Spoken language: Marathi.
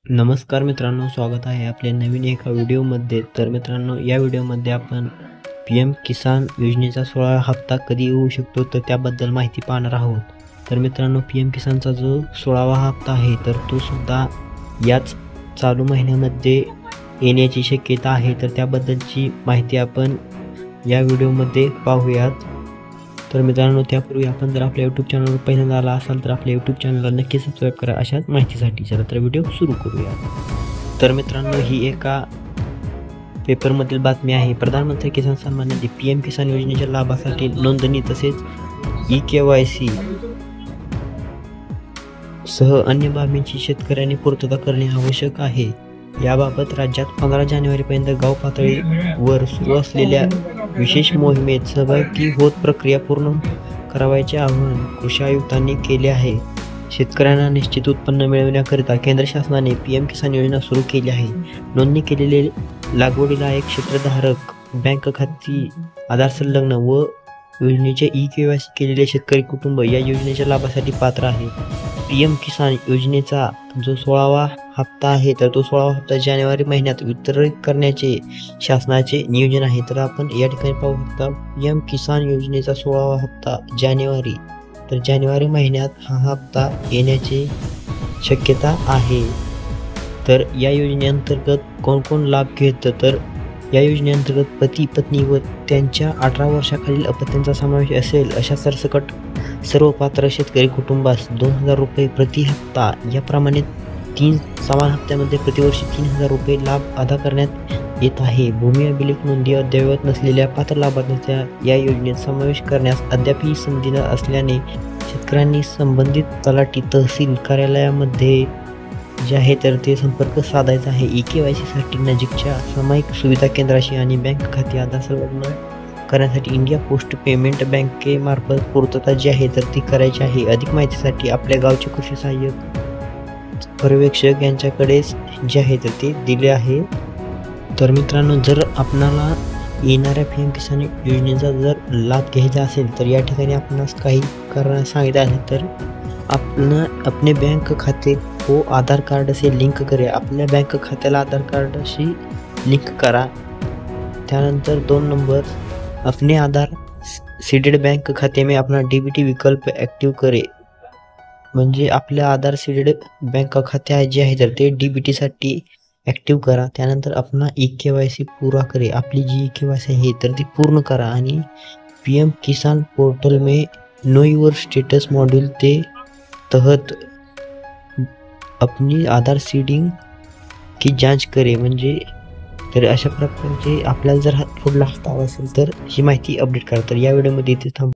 नमस्कार मित्रांनो, स्वागत आहे आपल्या नवीन एका व्हिडिओमध्ये. तर मित्रांनो, या व्हिडिओमध्ये आपण PM किसान योजनेचा 16 हप्ता कधी येऊ शकतो तर त्याबद्दल माहिती पाहणार आहोत. तर मित्रांनो, PM किसानचा जो 16वा हप्ता आहे तर तो सुद्धा याच चालू महिन्यामध्ये येण्याची शक्यता आहे. तर त्याबद्दलची माहिती आपण या व्हिडिओमध्ये पाहूयात. तर मित्रांनो, त्यापूर्वी आपण जर आपल्या यूट्यूब चॅनलवर पहिल्यांदा आला असाल तर आपल्या यूट्यूब चॅनलला नक्की सबस्क्राईब करा अशाच माहितीसाठी. चला तर व्हिडिओ सुरू करूया. तर मित्रांनो, ही एका पेपरमधील बातमी आहे. प्रधानमंत्री किसान सन्मान निधी PM किसान योजनेच्या लाभासाठी नोंदणी तसेच eKYC सह अन्य बाबींची शेतकऱ्यांनी पूर्तता करणे आवश्यक आहे. याबाबत राज्यात 15 जानेवारीपर्यंत गाव पातळीवर सुरू असलेल्या विशेष मोहिमेत सहभागी होत प्रक्रिया पूर्ण करावयाचे आवाहन कृषी आयुक्तांनी केले आहे. शेतकऱ्यांना निश्चित उत्पन्न मिळविण्याकरिता केंद्र शासनाने PM किसान योजना सुरू केली आहे. नोंदणी केलेले लागवडीला एक क्षेत्रधारक, बँक खाती, आधार संलग्न व योजनेचे eKYC केलेले शेतकरी कुटुंब या योजनेच्या लाभासाठी पात्र आहे. PM किसान योजनेचा जो 16वा हप्ता आहे तर तो 16वा हप्ता जानेवारी महिन्यात वितरित करण्याचे शासनाचे नियोजन आहे. तर आपण या ठिकाणी पाहू शकता PM किसान योजनेचा 16वा हप्ता जानेवारी महिन्यात हा हप्ता येण्याची शक्यता आहे. तर या योजनेअंतर्गत कोण लाभ घेतं तर या योजनेअंतर्गत पती, पत्नी व त्यांच्या 18 वर्षाखालील अपत्यांचा समावेश असेल अशा सरसकट सर्व पात्र शेतकरी कुटुंबास 2,000 रुपये प्रति हप्ता याप्रमाणे 3 समान हप्त्यामध्ये प्रतिवर्षी 3,000 रुपये लाभ अदा करण्यात येत आहे. भूमी अभिलेख नोंदी अद्ययावत नसलेल्या पात्र लाभार्थ्यांचा या योजनेत समावेश करण्यास अद्यापही संधी असल्याने शेतकऱ्यांनी संबंधित तलाठी तहसील कार्यालयामध्ये जे आहे तर ते संपर्क साधायचा आहे. eKYC साठी नजीकच्या सामायिक सुविधा केंद्राशी आणि बँक खाते आधार संलग्न करण्यासाठी इंडिया पोस्ट पेमेंट बँकेमार्फत पूर्तता जी आहे तर ती करायची आहे. अधिक माहितीसाठी आपल्या गावचे कृषी सहाय्यक पर्यवेक्षक यांच्याकडेच जे आहे तर ते दिले आहे. तर मित्रांनो, जर आपणाला येणाऱ्या PM किसान योजनेचा जर लाभ घ्यायचा असेल तर या ठिकाणी आपणास काही करण्यास सांगितले असेल तर अपने बैंक खाते को आधार कार्ड से लिंक करें. आपल्या बँक खात्याला आधार कार्डशी लिंक करा. त्यानंतर 2 नंबर, अपने आधार सीडेड बैंक खाते में अपना DBT विकल्प ॲक्टिव्ह करे. म्हणजे आपल्या आधार सीडेड बँक खाते जे आहे तर ते DBT साठी ॲक्टिव्ह करा. त्यानंतर अपना eKYC पूरा करे. आपली जी eKYC आहे तर ती पूर्ण करा आणि PM किसान पोर्टल में नो युअर स्टेटस मॉड्यूल के तहत अपनी आधार सीडिंग की जांच करे. म्हणजे तर अशा प्रकारचे आपल्याला जर पुढला हप्ता असेल तर ही माहिती अपडेट करा. तर या व्हिडिओमध्ये इथे थांबतो.